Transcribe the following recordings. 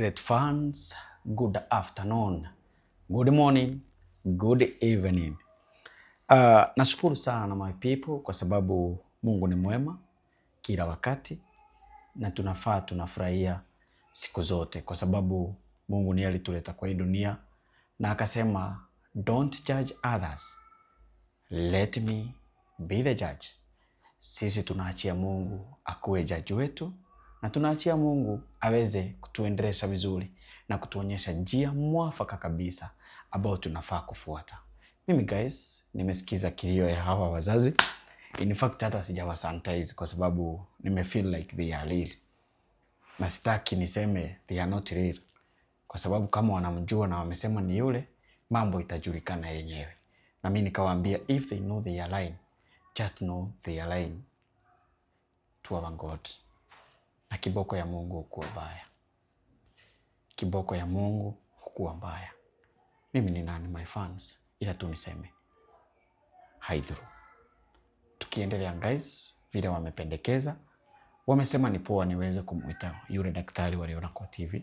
great fans, good afternoon, good morning, good evening. Nashukuru sana my people kwa sababu Mungu ni mwema kila wakati na tunafurahia siku zote kwa sababu Mungu ndiye alituleta kwa hii dunia na akasema don't judge others, let me be the judge. Sisi tunaachia Mungu akuwe judge wetu na tunaachia Mungu aweze kutuendelesha vizuri na kutuonyesha njia mwafaka kabisa ambao tunafaa kufuata. Mimi guys, nimesikiza kilio ya hawa wazazi. In fact hata sijawa sanitize kwa sababu feel like they are real. Na sitaki niseme they are not real. Kwa sababu kama wanamjua na wamesema ni yule, mambo itajulikana yenyewe. Na mimi nikawaambia if they know they are lying, just know they are lying to our God. Na kiboko ya Mungu hukuwa mbaya. Kiboko ya Mungu hukuwa mbaya. Mimi ni nani my fans? Ila tu niseme haidhuru. Tukiendelea guys, vile wamependekeza, wamesema ni poa niweze kumuita yule daktari waliona kwa TV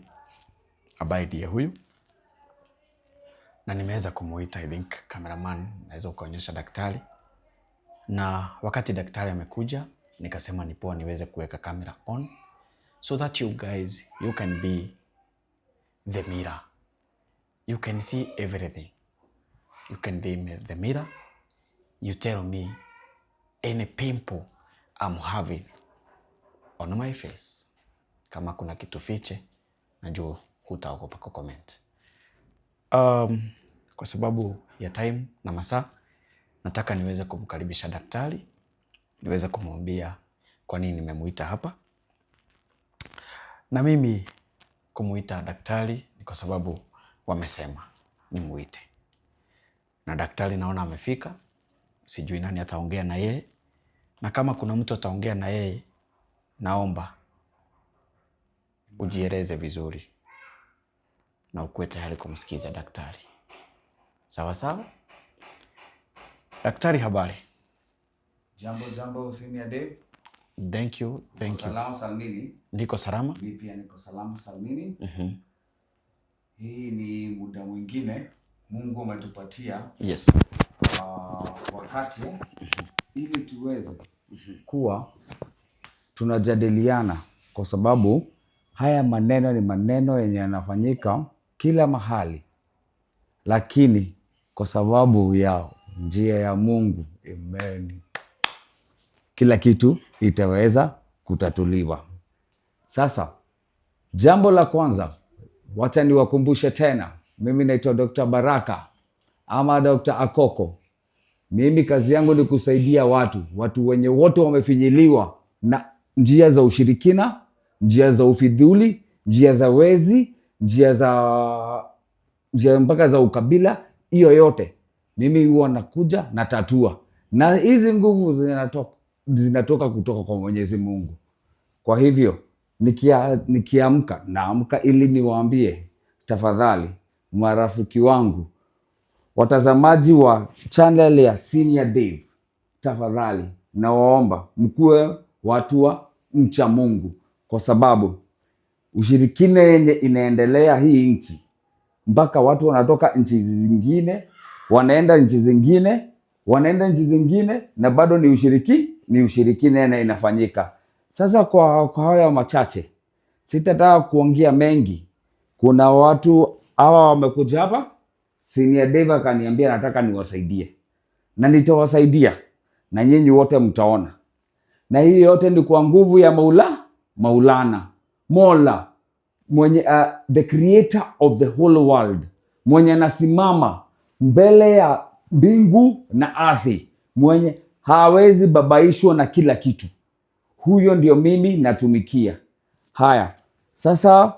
ambaye ndiye huyu, na nimeweza kumuita. I think cameraman naweza ukaonyesha daktari, na wakati daktari amekuja nikasema ni poa niweze kuweka camera on so that you guys, you can be the mirror. You can see everything. You can be the mirror. You tell me any pimple I'm having on my face. Kama kuna kitu fiche, najua hutaogopa ku comment. Kwa sababu ya time na masaa, nataka niweze kumkaribisha daktari, niweze kumwambia kwa nini nimemuita hapa. Na mimi kumuita daktari ni kwa sababu wamesema nimuite. Na daktari naona amefika, sijui nani ataongea na yeye. Na kama kuna mtu ataongea na yeye, naomba ujieleze vizuri na ukuwe tayari kumsikiza daktari. Sawa sawa? Daktari, habari? Jambo Senior Dave. Thank you. Salama salmini. Niko salama. Mimi pia niko salama salmini. Hii ni muda mwingine Mungu ametupatia. Yes. Wakati ili tuweze kuwa tunajadiliana, kwa sababu haya maneno ni maneno yenye yanafanyika kila mahali, lakini kwa sababu ya njia ya Mungu, amen, kila kitu itaweza kutatuliwa. Sasa jambo la kwanza, wacha niwakumbushe tena, mimi naitwa Dr. Baraka ama Dr. Akoko. Mimi kazi yangu ni kusaidia watu wenye wote wamefinyiliwa na njia za ushirikina, njia za ufidhuli, njia za wezi, njia mpaka za ukabila. Hiyo yote mimi huwa nakuja na tatua, na hizi nguvu zinatoka kutoka kwa Mwenyezi Mungu. Kwa hivyo nikiamka naamka ili niwaambie, tafadhali marafiki wangu, watazamaji wa channel ya Senior Dave, tafadhali nawaomba mkuwe watu wa mcha Mungu, kwa sababu ushirikina yenye inaendelea hii nchi, mpaka watu wanatoka nchi zingine wanaenda nchi zingine na bado ni ushirikina inafanyika. Sasa kwa haya machache sitataka kuongea mengi. Kuna watu hawa wamekuja hapa, Senior Dave akaniambia nataka niwasaidie, na nitawasaidia na nyinyi wote mtaona. Na hii yote ni kwa nguvu ya Maulana Mola mwenye the creator of the whole world, mwenye anasimama mbele ya mbingu na ardhi, mwenye hawezi babaishwa na kila kitu. Huyo ndio mimi natumikia. Haya, sasa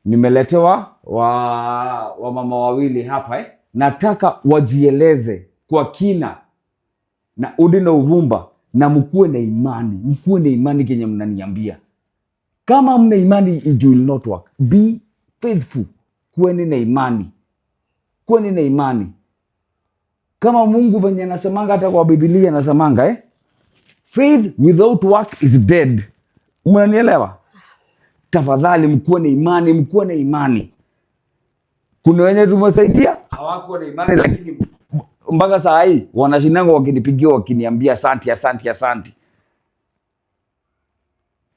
nimeletewa wa mama wawili hapa Nataka wajieleze kwa kina na udi na uvumba, na mkuwe na imani kenye mnaniambia. Kama mna imani, it will not work. Be faithful. Kuweni na imani. Kama Mungu venye anasemanga hata kwa Biblia anasemanga faith without work is dead. Mnanielewa? tafadhali mkuwe na imani, mkuwe na imani. Kuna wenye tumesaidia hawakuwa na imani, lakini mpaka saa hii wanashinanga wakinipigia wakiniambia asante.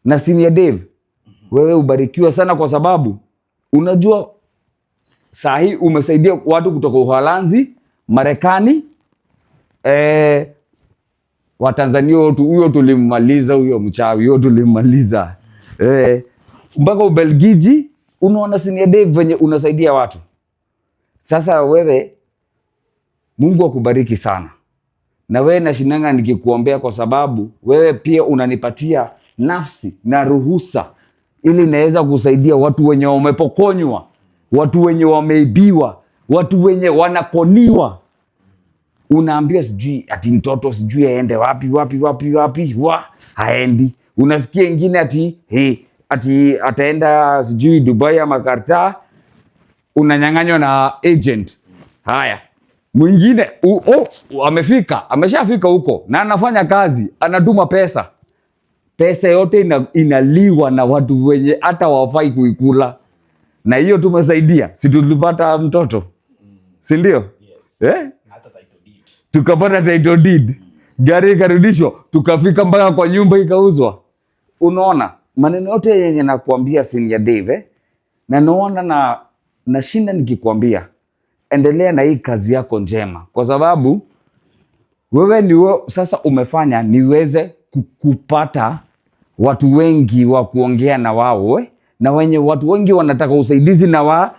Na Senior Dave, wewe ubarikiwa sana, kwa sababu unajua saa hii umesaidia watu kutoka Uholanzi, Marekani, Watanzania huyo tulimmaliza, huyo mchawi huyo tulimmaliza, mpaka Ubelgiji. Unaona Senior Dave venye unasaidia watu. Sasa wewe, Mungu akubariki sana. Na wewe nashinanga nikikuombea, kwa sababu wewe pia unanipatia nafsi na ruhusa ili naweza kusaidia watu wenye wamepokonywa, watu wenye wameibiwa, watu wenye wanakoniwa. Unaambia sijui ati mtoto sijui aende wapi haendi. Unasikia ingine ati ataenda sijui Dubai ama Qatar, unanyang'anywa na agent. Haya, mwingine ameshafika huko na anafanya kazi, anatuma pesa yote inaliwa na watu wenye hata wafai kuikula. Na hiyo tumesaidia, si tulipata mtoto, si ndio? Yes. Tukapata title deed, gari ikarudishwa, tukafika mpaka kwa nyumba ikauzwa. Unaona maneno yote yenye nakuambia Senior Dave, na naona nashinda nikikwambia endelea na hii kazi yako njema, kwa sababu wewe sasa umefanya niweze kupata watu wengi wa kuongea na wao, na wenye watu wengi wanataka usaidizi na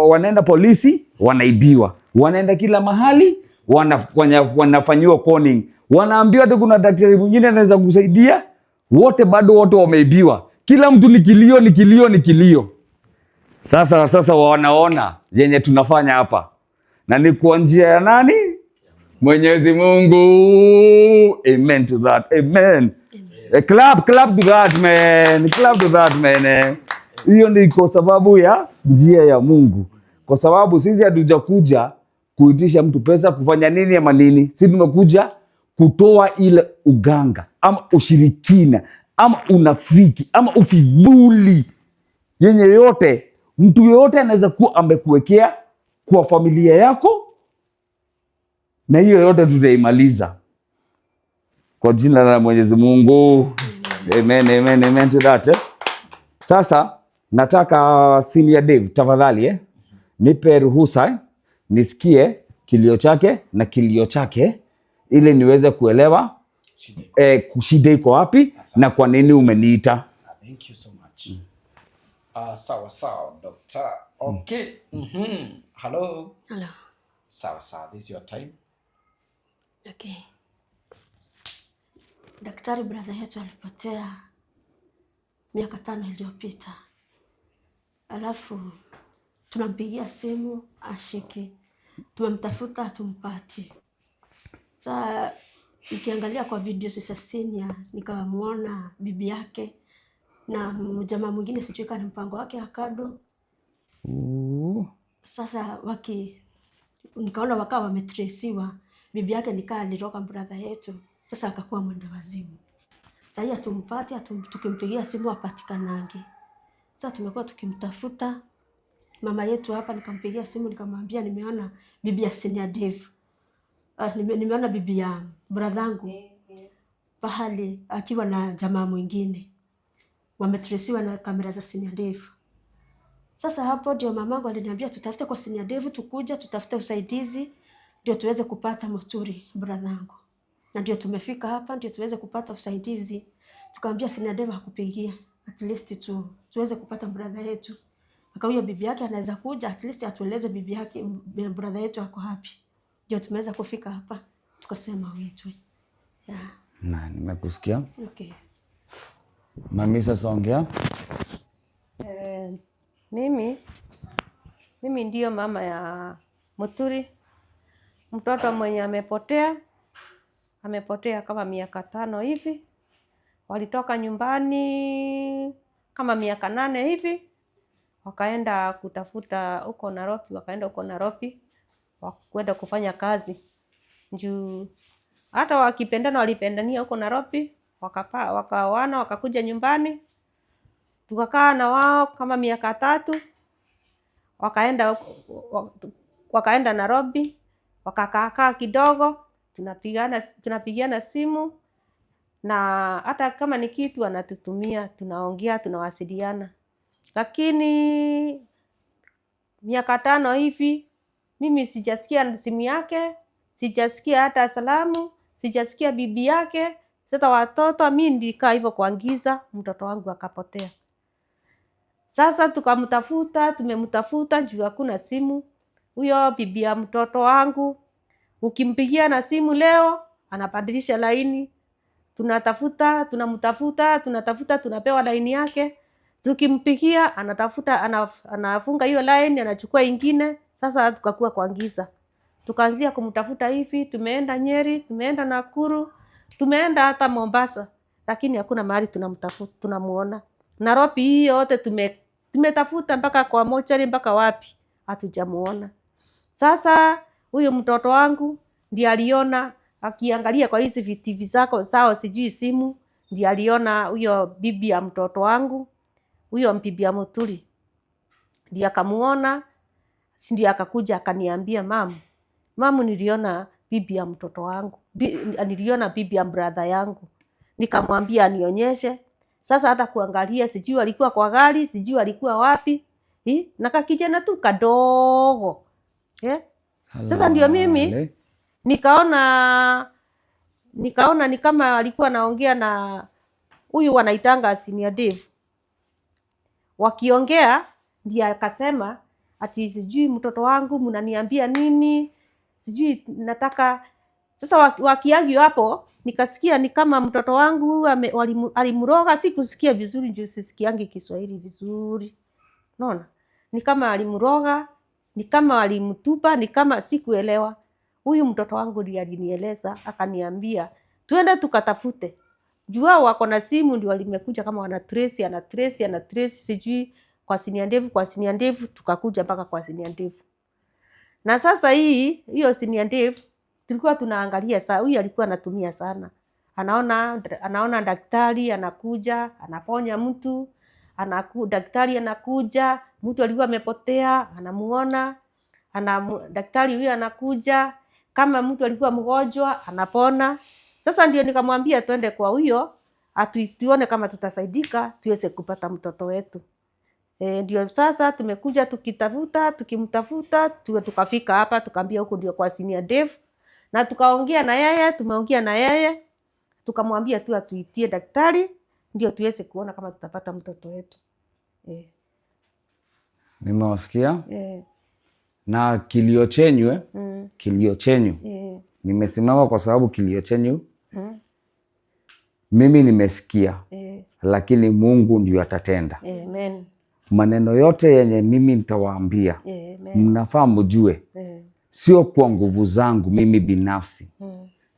wanaenda polisi, wanaibiwa, wanaenda kila mahali, wanafanyiwa conning, wanaambiwa hata kuna daktari mwingine anaweza kusaidia, wote wameibiwa. Kila mtu ni kilio. Sasa wanaona yenye tunafanya hapa, na ni kwa njia ya nani? Mwenyezi Mungu. Amen to that. Amen. Clap to that man. Clap to that man. Hiyo ni kwa sababu ya njia ya Mungu. Kwa sababu sisi hatujakuja kuitisha mtu pesa kufanya nini ama nini. Sisi tumekuja kutoa ile uganga ama ushirikina ama unafiki ama ufidhuli yenye yote mtu yote anaweza kuwa amekuwekea kwa familia yako, na hiyo yote tutaimaliza kwa jina la Mwenyezi Mungu. Amen to that. Sasa nataka Senior Dave tafadhali, nipe ruhusa nisikie kilio chake na kilio chake, ili niweze kuelewa shida iko wapi na kwa nini umeniita. Thank you so much. Sawa, doctor. Okay. Hello. Sawa, this is your time. Okay. Daktari, brother yetu alipotea miaka 5 iliyopita. Alafu tunampigia simu ashiki, tumemtafuta hatumpati. Sasa nikiangalia kwa video sasa Senior, nikamwona bibi yake na mjamaa mwingine, sijui kama mpango wake akado. Sasa nikaona wakawa wametresiwa. Bibi yake nikaa aliroga brother yetu, sasa akakuwa mwenda wazimu. Sasa hatumpati, tukimpigia simu hapatikanangi. Sasa tumekuwa tukimtafuta. Mama yetu hapa nikampigia simu nikamwambia nimeona bibi ya Senior Dave. Nimeona bibi ya bradhangu pahali akiwa na jamaa mwingine. Wametresiwa na kamera za Senior Dave. Sasa hapo ndio mamangu aliniambia tutafute kwa Senior Dave, tukuja tutafute usaidizi ndio tuweze kupata msuri bradhangu. Na ndio tumefika hapa ndio tuweze kupata usaidizi. Tukamwambia Senior Dave hakupigia, at least tuweze kupata brother yetu. Akahuyo bibi yake anaweza kuja, at least atueleze bibi yake brother yetu ako hapi. Ndio tumeweza kufika hapa tukasema wetu. Yeah. Na nimekusikia. Okay. Mami sasa ongea. Mimi ndio mama ya Muturi. Mtoto mwenye amepotea kama miaka 5 hivi. Walitoka nyumbani kama miaka 8 hivi. Wakaenda kutafuta huko Nairobi, kwenda kufanya kazi. Juu hata walipendania huko Nairobi, wakaoana, wakakuja nyumbani. tukakaa na wao kama miaka 3. Wakaenda Nairobi, wakakaa kidogo, tunapigiana simu, na hata kama ni kitu anatutumia, tunaongea, tunawasiliana. Lakini miaka 5 hivi mimi sijasikia simu yake, sijasikia hata salamu, sijasikia bibi yake. Sasa watoto, mimi ndikaa hivyo kwa giza, mtoto wangu akapotea. Sasa tumemtafuta juu hakuna simu. Huyo bibi ya mtoto wangu, ukimpigia na simu leo, anabadilisha laini. Tunamtafuta, tunapewa laini yake. Tukimpigia, anafunga hiyo laini, anachukua ingine. Sasa tukakuwa kwa giza. Tukaanzia kumtafuta hivi, tumeenda Nyeri, tumeenda Nakuru, tumeenda hata Mombasa, lakini hakuna mahali tunamuona. Nairobi hii yote tumetafuta mpaka kwa mochari, mpaka wapi, hatujamuona. Sasa huyo mtoto wangu ndiye aliona, akiangalia kwa hizi TV zao sijui simu, ndiye aliona huyo bibi ya mtoto wangu, huyo bibi ya Muturi, ndiye akamuona, ndiye akakuja akaniambia, mamu, niliona bibi ya mtoto wangu, niliona bibi ya brother yangu. Nikamwambia anionyeshe. Sasa hata kuangalia, sijui alikuwa kwa gari, sijui alikuwa wapi. Na kakijana tu kadogo. Sasa ndio mimi nikaona ni kama alikuwa naongea na huyu wanaitanga Senior Dave. Wakiongea ndiye akasema ati sijui mtoto wangu mnaniambia nini? Sijui nataka. Sasa wakiagio hapo, nikasikia ni kama mtoto wangu alimroga. Sikusikia vizuri juu sisikiangi Kiswahili vizuri. Unaona? Ni kama alimroga, ni kama alimtupa, ni kama sikuelewa. Huyu mtoto wangu ndiye alinieleza, akaniambia, "Tuende tukatafute." Jua wako na simu ndio walimekuja kama ana trace sijui kwa Senior Dave, tukakuja mpaka kwa Senior Dave. Na sasa hiyo Senior Dave tulikuwa tunaangalia saa, huyu alikuwa anatumia sana. Anaona daktari anakuja, anaponya mtu, daktari anakuja, mtu alikuwa amepotea, anamuona, daktari huyu anakuja, kama mtu alikuwa mgonjwa, anapona. Sasa ndio nikamwambia twende kwa huyo, tuone kama tutasaidika, tuweze kupata mtoto wetu. Ndio sasa tumekuja tukimtafuta, tukafika hapa, tukaambia huko ndio kwa Senior Dave. Na tumeongea na yeye, tukamwambia tu atuitie daktari, ndio tuweze kuona kama tutapata mtoto wetu. Nimewasikia. Na kilio chenyu, nimesimama kwa sababu kilio chenyu, mimi nimesikia, lakini Mungu ndio atatenda. Amen. Maneno yote yenye mimi nitawaambia, mnafaa mjue, sio kwa nguvu zangu mimi binafsi,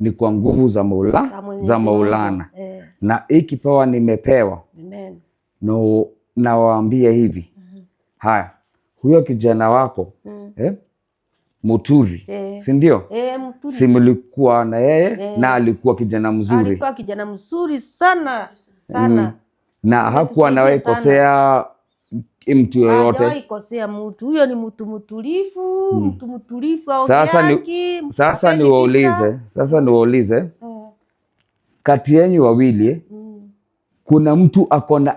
ni kwa nguvu za Maulana. Na hii kipawa nimepewa. Amen. No, nawaambia hivi. Haya, huyo kijana wako Muturi, si ndio? Muturi. Si mlikuwa na yeye, na alikuwa kijana mzuri. Alikuwa kijana mzuri sana. Na hakuwa anawahi kosea mtu yoyote. Hajawahi kosea mtu. Huyo ni mtu mtulivu, mtu mtulivu au Sasa niwaulize. Kati yenu wawili, kuna mtu akona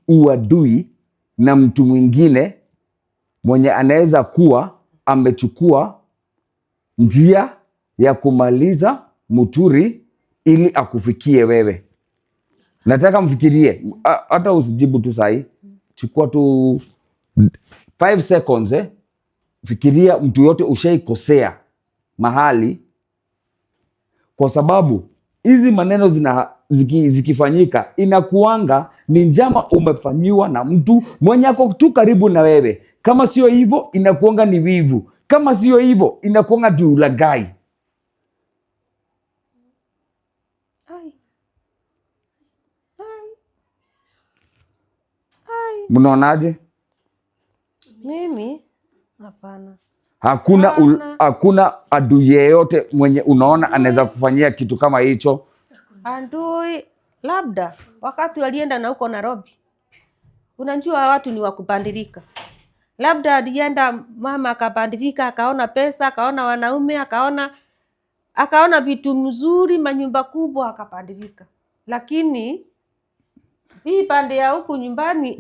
uadui na mtu mwingine mwenye anaweza kuwa amechukua njia ya kumaliza Muturi ili akufikie wewe. Nataka mfikirie, hata usijibu tu sahi. Chukua tu 5 seconds. Fikiria mtu yote ushaikosea mahali, kwa sababu hizi maneno zikifanyika inakuanga ni njama umefanyiwa na mtu mwenye ako tu karibu na wewe. Kama sio hivyo inakuanga ni wivu, kama sio hivyo inakuanga ni ulaghai. Mnaonaje? Mimi hapana. Hakuna adui yeyote mwenye unaona anaweza kufanyia kitu kama hicho? Adui labda wakati walienda na huko Nairobi. Unajua watu ni wakubadilika. Labda alienda mama akabadilika, akaona pesa, akaona wanaume, akaona vitu mzuri, manyumba kubwa, akabadilika. Lakini hii pande ya huku nyumbani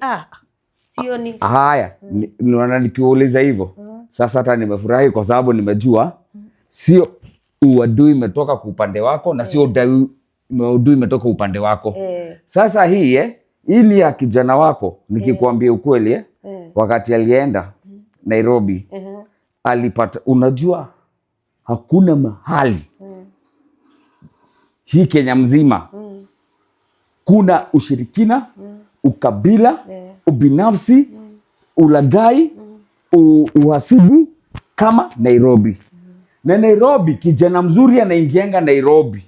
sioni. Haya, naona nikiuliza hivyo. Sasa hata nimefurahi kwa sababu nimejua sio uadui imetoka kwa upande wako na sio uadui imetoka upande wako. Sasa hii ni ya kijana wako, nikikwambia ukweli wakati alienda Nairobi alipata, unajua hakuna mahali hii Kenya mzima kuna ushirikina, ukabila, ubinafsi, ulagai, uhasibu kama Nairobi. Na Nairobi kijana mzuri anaingianga Nairobi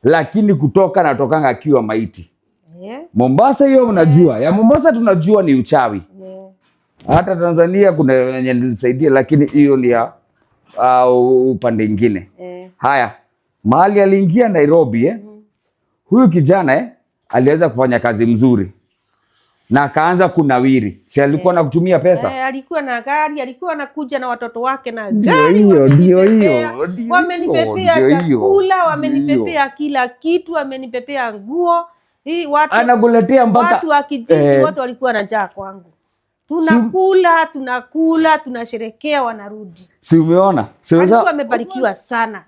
lakini natokanga akiwa maiti. Mombasa hiyo unajua, ya Mombasa tunajua ni uchawi. Hata Tanzania kuna wenye nilisaidia, lakini hiyo ni ya upande mwingine. Haya, mahali aliingia Nairobi huyu kijana aliweza kufanya kazi mzuri na akaanza kunawiri. Si alikuwa na kutumia pesa? Alikuwa na gari, alikuwa anakuja na watoto wake na gari. Ndio Wamenipepea chakula, wamenipepea kila kitu, wamenipepea nguo. Hii anakuletea mpaka watu wa kijiji wote walikuwa na njaa kwangu. Tunakula, tunasherekea, wanarudi. Si umeona? Alikuwa amebarikiwa sana.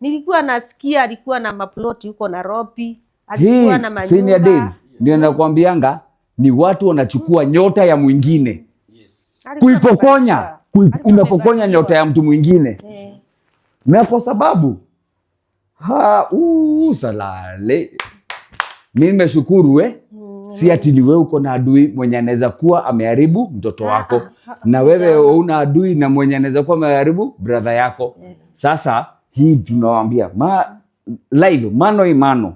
Nilikuwa nasikia alikuwa na maploti huko Nairobi. Alikuwa na manyumba. Senior Dave, ndio nakwambianga ni watu wanachukua nyota ya mwingine. Kuipokonya, unapokonya nyota ya mtu mwingine. Na kwa sababu salale. Mimi nimeshukuru si ati ni wewe uko na adui mwenye anaweza kuwa ameharibu mtoto wako, na wewe una adui na mwenye anaweza kuwa ameharibu brother yako. Sasa hii tunawaambia live mano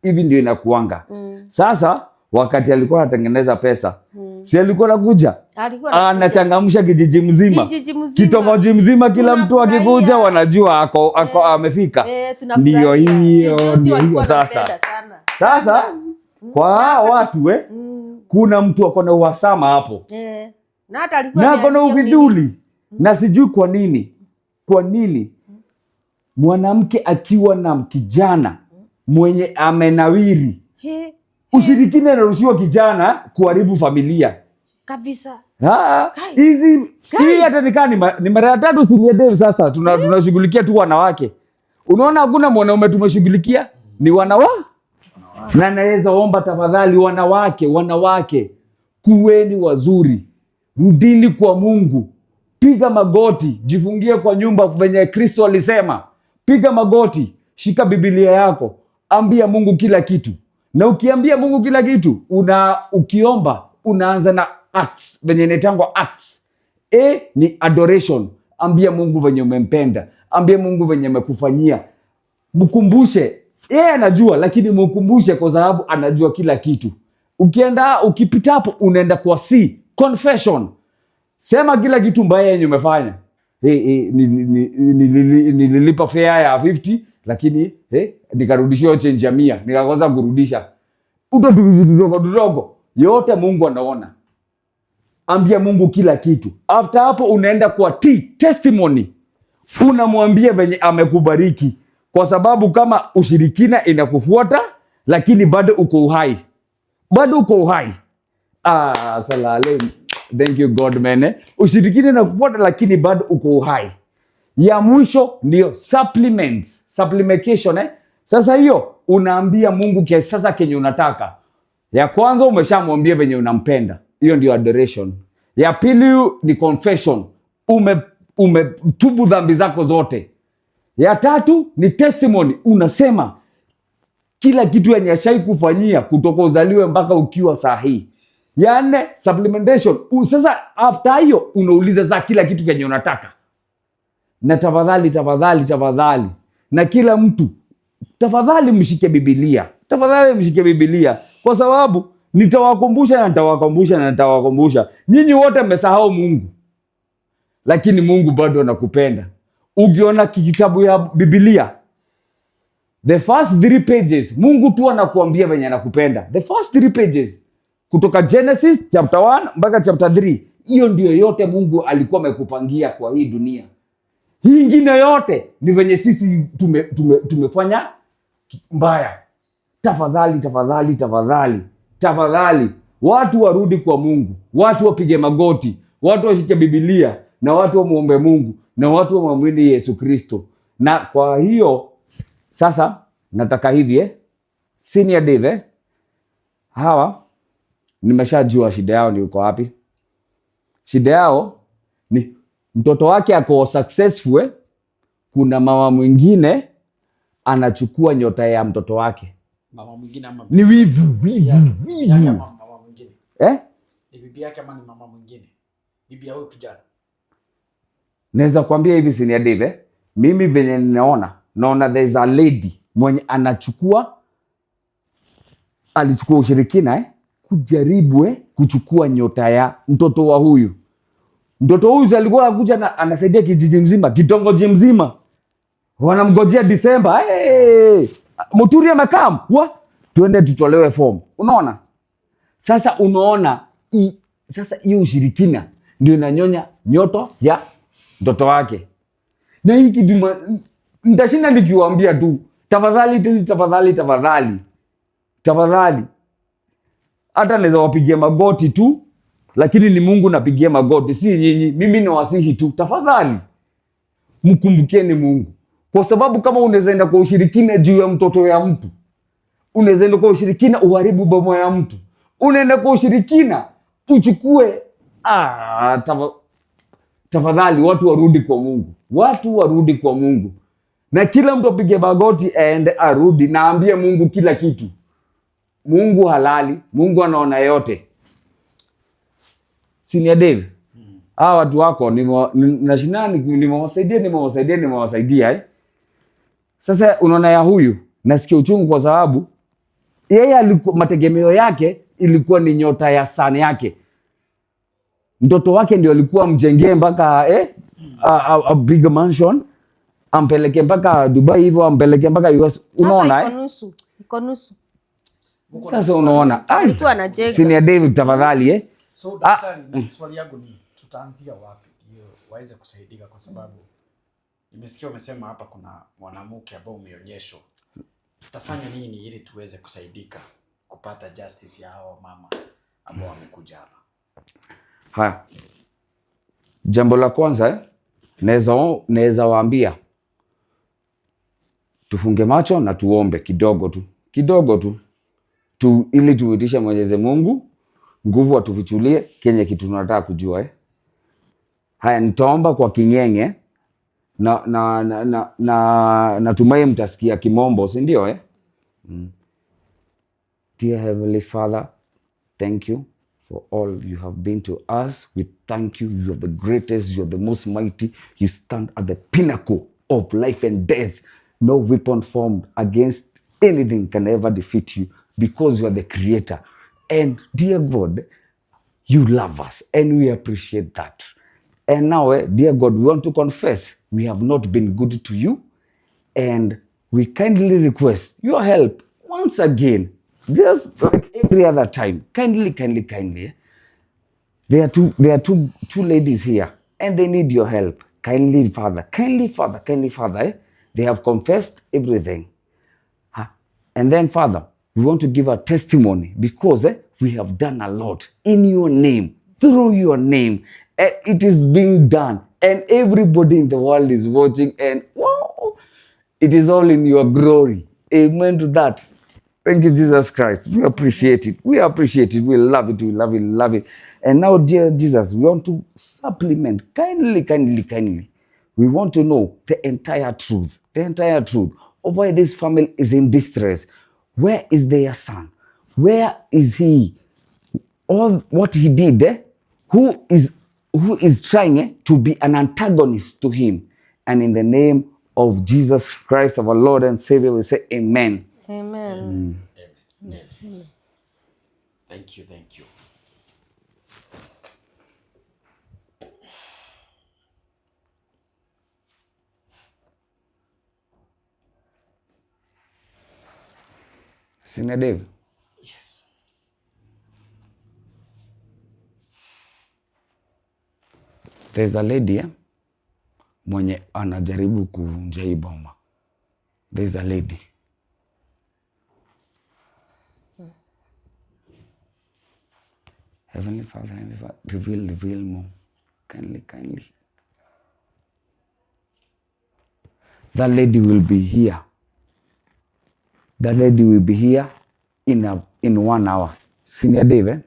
hivi ndio inakuanga. Sasa wakati alikuwa anatengeneza pesa, si alikuwa anakuja anachangamsha kijiji mzima, kitongoji mzima, kila mtu akikuja wanajua ako amefika. Ndio hiyo sasa kwa watu kuna mtu ako na uhasama hapo na ako na uvidhuli na sijui kwa nini mwanamke akiwa na kijana mwenye amenawiri ushirikina inaruhusiwa kijana kuharibu familia kabisa. Hii hata ni mara ya 3 Senior Dave. Sasa tunashughulikia tu wanawake. Unaona hakuna mwanaume tumeshughulikia, ni wanawake. Na naweza omba tafadhali wanawake kuweni wazuri, rudini kwa Mungu, piga magoti, jifungie kwa nyumba venye Kristo alisema. Piga magoti, shika Biblia yako, ambia Mungu kila kitu. Na ukiambia Mungu kila kitu, ukiomba unaanza na acts, venye netangwa acts. Ni adoration. Ambia Mungu venye umempenda, ambia Mungu venye amekufanyia. Mkumbushe, anajua, lakini mkumbushe kwa sababu anajua kila kitu. Ukipita hapo unaenda kwa confession. Sema kila kitu mbaya yenye umefanya. Nililipa fare ya 50 lakini nikarudishia change ya 100, nikakosa kurudisha. Utodogo yote Mungu anaona. Ambia Mungu kila kitu. After hapo unaenda kwa testimony. Unamwambia venye amekubariki, kwa sababu kama ushirikina inakufuata lakini bado uko uhai. Salale. Thank you God man. Ushirikina inakufuata lakini bado uko uhai. Ya mwisho ndio supplementation. Sasa hiyo unaambia Mungu sasa kenye unataka. Ya kwanza umeshamwambia venye unampenda. Hiyo ndio adoration. Ya pili ni confession. Umetubu dhambi zako zote. Ya tatu ni testimony. Unasema kila kitu yenye ashai kufanyia kutoka uzaliwe mpaka ukiwa sahihi. Ya 4 supplementation. Sasa after hiyo unauliza za kila kitu kenye unataka. Na tafadhali na kila mtu tafadhali mshike Biblia, kwa sababu nitawakumbusha. Nyinyi wote mmesahau Mungu, lakini Mungu bado anakupenda. Ukiona kitabu ya Biblia, the first 3 pages Mungu tu anakuambia venye anakupenda. The first 3 pages kutoka Genesis chapter 1 mpaka chapter 3. Hiyo ndio yote Mungu alikuwa amekupangia kwa hii dunia. Hii ingine yote ni venye sisi tumefanya mbaya. Tafadhali, tafadhali, tafadhali, tafadhali, watu warudi kwa Mungu, watu wapige magoti, watu washike Biblia, na watu wamuombe Mungu, na watu wamwamini Yesu Kristo. Na kwa hiyo sasa nataka hivi Senior Dave, hawa nimeshajua shida yao ni uko wapi. Shida yao ni mtoto wake ako successful, kuna mama mwingine anachukua nyota ya mtoto wake. Mama mwingine ama ni wivu. Mama mwingine. Ni bibi yake ama ni mama mwingine? Bibi ya huyo kijana. Naweza kuambia hivi Senior Dave, mimi venye naona there is a lady mwenye alichukua ushirikina kujaribu kuchukua nyota ya mtoto wa huyu. Mtoto huyu alikuwa anakuja na anasaidia kijiji mzima, kitongoji mzima. Wanamgojea Disemba. Muturi amekam. Tuende tutolewe form. Unaona? Sasa unaona sasa hiyo ushirikina ndio inanyonya nyoto ya mtoto wake. Na hiki nitashinda nikiwaambia tu, tafadhali, tafadhali, tafadhali, tafadhali. Hata naweza wapigia magoti tu, lakini ni Mungu napigia magoti, si nyinyi. Mimi nawasihi tu, tafadhali mkumbukeni Mungu. Kwa sababu kama unaweza enda kwa ushirikina juu ya mtoto ya mtu, unaweza enda kwa ushirikina uharibu boma ya mtu, unaenda kwa ushirikina uchukue. Tafadhali watu warudi kwa Mungu, watu warudi kwa Mungu, na kila mtu apige magoti aende arudi, naambie Mungu kila kitu. Mungu halali, Mungu anaona yote. Senior Dave, hawa watu wako nimewasaidia. Sasa unaona ya huyu nasikia uchungu kwa sababu yeye alikuwa mategemeo yake ilikuwa ni nyota ya sana yake. Mtoto wake ndio alikuwa mjengee mpaka a big mansion, ampeleke mpaka Dubai hivyo, ampeleke mpaka US. Unaona iko nusu. Sasa unaona Senior David, tafadhali So daktari, swali yangu ni tutaanzia wapi hiyo waweze kusaidika, kwa sababu nimesikia umesema hapa kuna mwanamke ambao umeonyeshwa. Tutafanya nini ili tuweze kusaidika kupata justice ya hao mama ambao wamekuja hapa? Haya. Jambo la kwanza naweza waambia tufunge macho na tuombe kidogo tu ili tuitishe Mwenyezi Mungu nguvu atufichulie kenye kitu tunataka kujua. Haya, nitaomba kwa King'eng'e na natumai mtasikia Kimombo, si ndio? Dear Heavenly Father, thank you for all you have been to us. We thank you. You are the greatest. You are the most mighty. You stand at the pinnacle of life and death. No weapon formed against anything can ever defeat you, because you are the creator. And dear God, you love us and we appreciate that. And now, dear God, we want to confess we have not been good to you, and we kindly request your help once again, just like every other time. Kindly. There are two ladies here, and they need your help. Kindly, Father. They have confessed everything. And then, Father, we want to give a testimony, because we have done a lot in your name, through your name. It is being done, and everybody in the world is watching, and wow, it is all in your glory. Amen to that. Thank you, Jesus Christ. We appreciate it. We love it. And now, dear Jesus, we want to supplement kindly. We want to know the entire truth of why this family is in distress. Where is their son? Where is he? All what he did, who is trying to be an antagonist to him? And in the name of Jesus Christ, our Lord and Savior, we say amen. Amen. Amen. Thank you. Senior Dave. Yes. There's a lady mwenye anajaribu kuvunja hii boma. There's a lady. Heavenly Father, reveal more. Kindly. That lady will be here. That lady will be here in 1 hour. Senior David,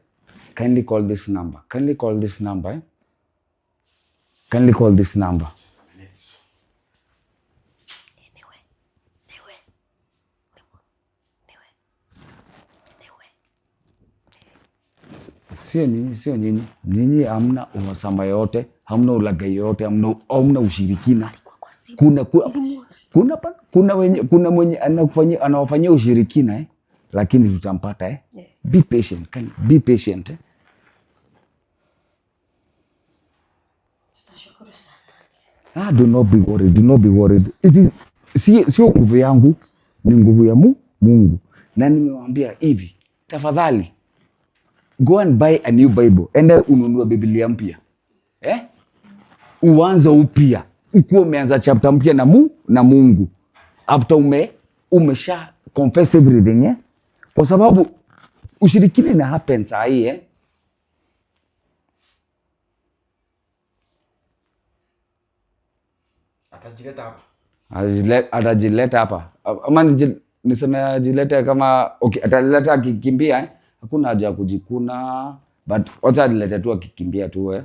kindly call this number. Kindly call this number. Kindly call this number. Just a minute. Sio nyinyi. Nyinyi hamna uhasama yote, hamna ulaghai yote, hamna ushirikina. Kuna mwenye anawafanyia ushirikina lakini tutampata Be patient, be patient. Do not be worried. It is sio nguvu yangu, ni nguvu ya Mungu. Na nimewaambia hivi, tafadhali go and buy a new Bible. Enda ununue Biblia mpya. Uanze upya. Ukuwa umeanza chapter mpya na Mungu. After umesha confess everything Kwa sababu ushirikina ina happen saa hii Atajileta hapa. Ama niseme ajilete kama ataleta akikimbia hakuna haja ya kujikuna, but wacha alilete tu akikimbia tu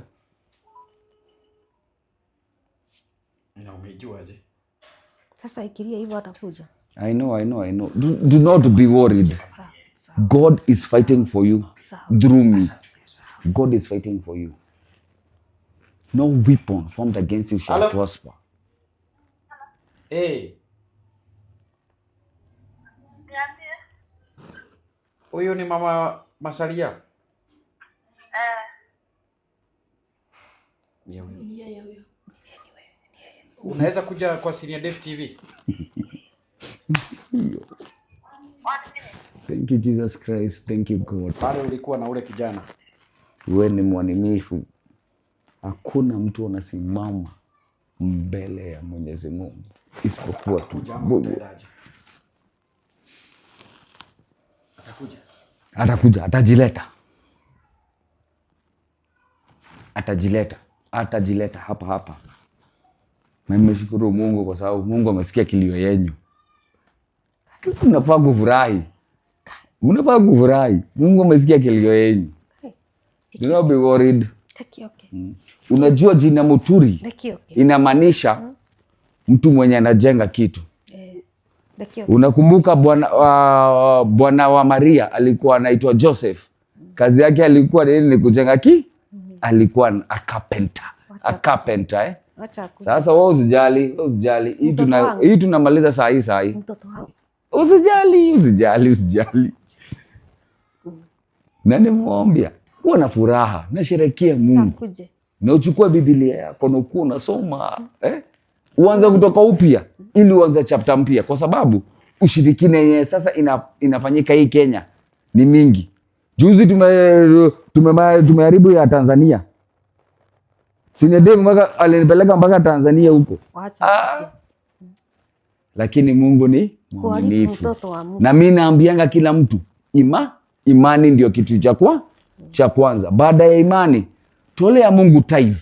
Na umejuaje? Sasa ikiria hivyo atakuja. I know. Do not be worried. God is fighting for you through me. God is fighting for you. No weapon formed against you shall prosper. Huyo ni Mama Masalia? Unaweza kuja kwa Senior Dave TV? Thank you Jesus Christ. Thank you God. Pale ulikuwa na ule kijana. Wewe ni mwaminifu. Hakuna mtu anasimama mbele ya Mwenyezi Mungu isipokuwa tu. Atakuja, atajileta hapa. Nimeshukuru Mungu kwa sababu Mungu amesikia kilio yenu. Unafaa kufurahi. Mungu amesikia kilio yenu. Do not be worried. Unajua jina Muturi inamaanisha mtu mwenye anajenga kitu. Unakumbuka bwana wa Maria alikuwa anaitwa Joseph. Kazi yake alikuwa ni kujenga alikuwa a carpenter. Sasa wewe usijali. Hii tunamaliza saa hii. Mtoto wangu. Usijali. Nani mwambia? Kuwa na furaha, na sherekea Mungu. Na uchukue Biblia yako na ukuwa unasoma. Uanze kutoka upya ili uanze chapter mpya, kwa sababu ushirikina yenyewe sasa inafanyika hii Kenya ni mingi. Juzi tumeharibu ya Tanzania. Senior Dave alinipeleka mpaka Tanzania huko. Lakini Mungu ni mwaminifu. Na mimi naambianga kila mtu, imani ndio kitu cha kwanza. Baada ya imani, tolea Mungu tithe.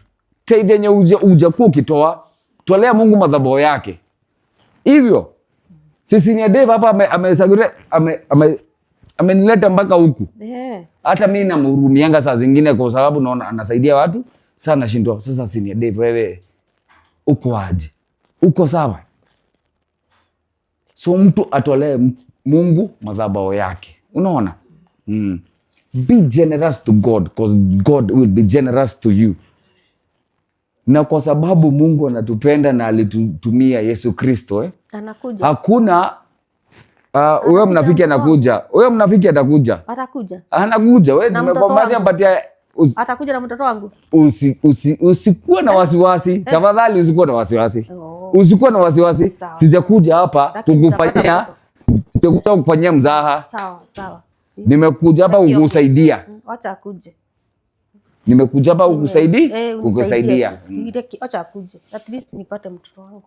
Tithe yenye hujakuwa ukitoa, tolea Mungu madhabahu yake. Hivyo sisi ni Dave hapa amenileta mpaka huku. Hata mimi namhurumianga saa zingine kwa sababu naona anasaidia watu sana, nashindwa sasa. Senior Dave, wewe uko aje? Uko sawa? So mtu atolee Mungu madhabahu yake. Unaona? Be generous to God, because God will be generous to you. Na kwa sababu Mungu anatupenda na alitutumia Yesu Kristo anakuja. Hakuna huyo mnafiki anakuja. Huyo mnafiki atakuja. Anakuja. Wewe nimekwambia mpatia atakuja na mtoto wangu. Usikuwa na wasiwasi. Tafadhali usikuwa na wasiwasi. Usikuwa na wasiwasi. Sijakuja hapa kukufanyia mzaha. Sawa. Nimekuja hapa kukusaidia. Acha akuje. nimekuja hapa kukusaidia. Acha akuje. At least nipate mtoto wangu.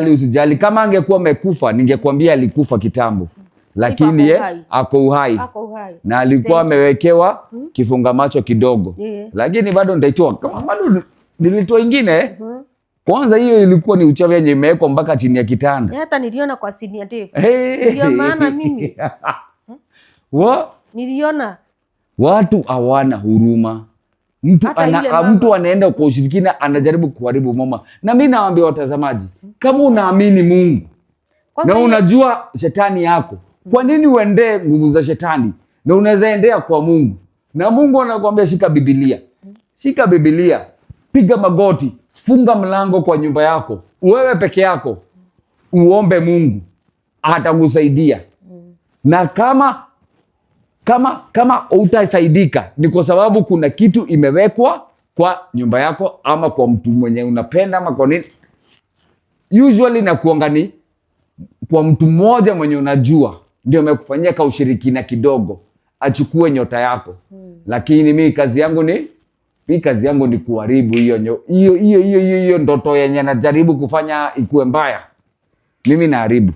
Usijali. Kama angekuwa amekufa ningekwambia alikufa kitambo. Lakini ako uhai. Na alikuwa amewekewa kifunga macho kidogo. Lakini bado nitaitoa. Kama bado nilitoa ingine. Kwanza hiyo ilikuwa ni uchawi yenye imewekwa mpaka chini ya kitanda. Hata niliona kwa sini ya Dave. Ndio maana mimi. Niliona watu hawana huruma. Mtu anaenda kwa ushirikina, anajaribu kuharibu mama. Na mimi nawaambia watazamaji, kama unaamini Mungu na unajua shetani yako, kwa nini uendee nguvu za shetani? Na unaweza endea kwa Mungu. Na Mungu anakuambia shika Biblia. Shika Biblia. Piga magoti. Funga mlango kwa nyumba yako. Wewe peke yako. Uombe Mungu. Atakusaidia. Na kama utasaidika ni kwa sababu kuna kitu imewekwa kwa nyumba yako ama kwa mtu mwenye unapenda ama kwa nini. Usually na kuangani kwa mtu mmoja mwenye unajua ndio amekufanyia ka ushirikina kidogo achukue nyota yako. Lakini mimi kazi yangu ni kuharibu hiyo ndoto yenye najaribu kufanya ikuwe mbaya. Mimi naharibu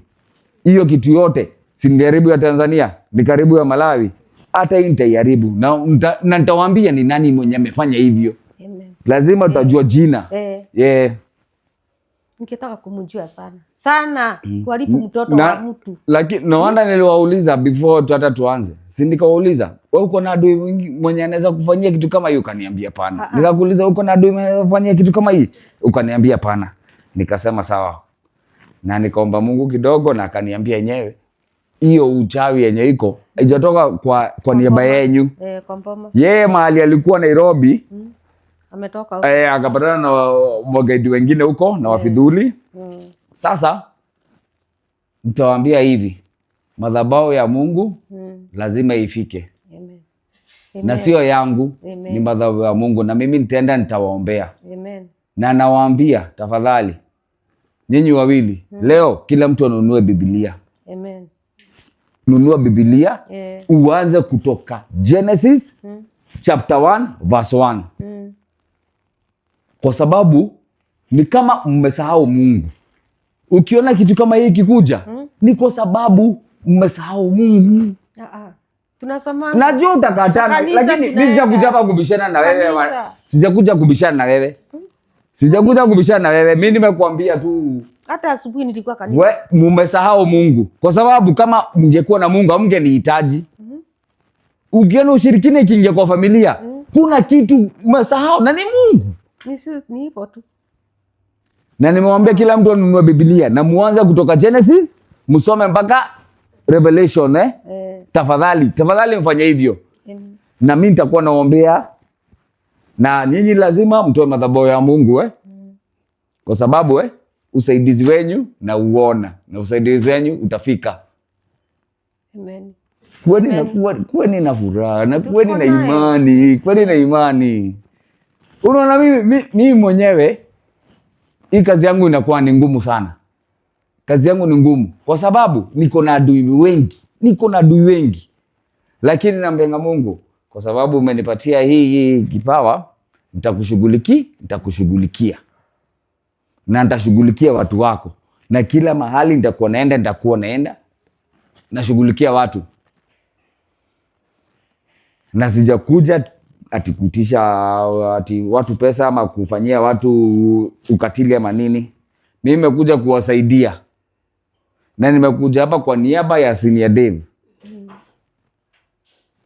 hiyo kitu yote. Si niharibu ya Tanzania, ni karibu ya Malawi, hata hii nitaiharibu. Na nitawaambia ni nani mwenye amefanya hivyo. Amen. Lazima tutajua jina. Nikitaka kumjua sana kuharibu mtoto wa mtu. Lakini naona niliwauliza before hata tuanze. Si nikawauliza, wewe uko na adui mwenye anaweza kufanyia kitu kama hiyo? Ukaniambia pana. Nikakuuliza uko na adui mwenye anaweza kufanyia kitu kama hii? Ukaniambia pana. Nikasema sawa. Na nikaomba Mungu kidogo na akaniambia yenyewe hiyo uchawi yenye iko haijatoka kwa niaba yenyu. Yeye mahali alikuwa Nairobi. Ametoka huko. Akapatana na wagaidi wengine huko na wafidhuli. Sasa nitawaambia hivi, madhabahu ya Mungu lazima ifike. Amen. Na sio yangu. Amen. Ni madhabahu ya Mungu na mimi nitaenda nitawaombea. Amen. Na nawaambia tafadhali nyinyi wawili leo kila mtu anunue Biblia. Amen. Nunua Biblia. Uanze kutoka Genesis chapter 1 verse 1. Kwa sababu ni kama mmesahau Mungu. Ukiona kitu kama hii kikuja ni kwa sababu mmesahau Mungu. Tunasoma. Najua utakatana lakini mimi sijakuja hapa kubishana na wewe. Sijakuja kubishana na wewe. Sijakuja kubishana na wewe. Mimi nimekuambia tu. Hata asubuhi nilikuwa kanisa. Mmesahau Mungu. Kwa sababu kama mngekuwa na Mungu hamngenihitaji. Ukiona ushirikina ikiingia kwa familia, kuna kitu mmesahau na ni Mungu. Ni hivyo tu. Na nimewambia kila mtu anunue Biblia na muanze kutoka Genesis, msome mpaka Revelation. Tafadhali mfanye hivyo. Na mimi nitakuwa naombea na nyinyi lazima mtoe madhabahu ya Mungu. Kwa sababu usaidizi wenyu na uona na usaidizi wenyu utafika. Amen. Kuweni na furaha na kuweni na imani. Unaona mimi mwenyewe hii kazi yangu inakuwa ni ngumu sana. Kazi yangu ni ngumu kwa sababu niko na adui wengi. Lakini nambenga Mungu kwa sababu umenipatia hii kipawa, nitakushughulikia. Na nitashughulikia watu wako. Na kila mahali nitakuwa naenda nashughulikia watu. Na sijakuja ati kutisha watu pesa ama kufanyia watu ukatili ama nini. Mimi nimekuja kuwasaidia. Na nimekuja hapa kwa niaba ya Senior Dave.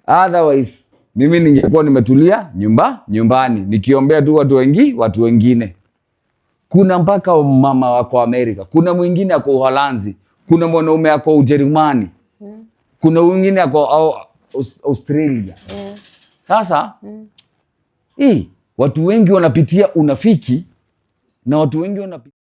Otherwise mimi ningekuwa nimetulia nyumbani nikiombea tu watu wengine. Kuna mpaka mama wako Amerika, kuna mwingine ako Uholanzi, kuna mwanaume ako Ujerumani. Kuna mwingine ako Australia. Sasa watu wengi wanapitia unafiki na watu wengi wanapitia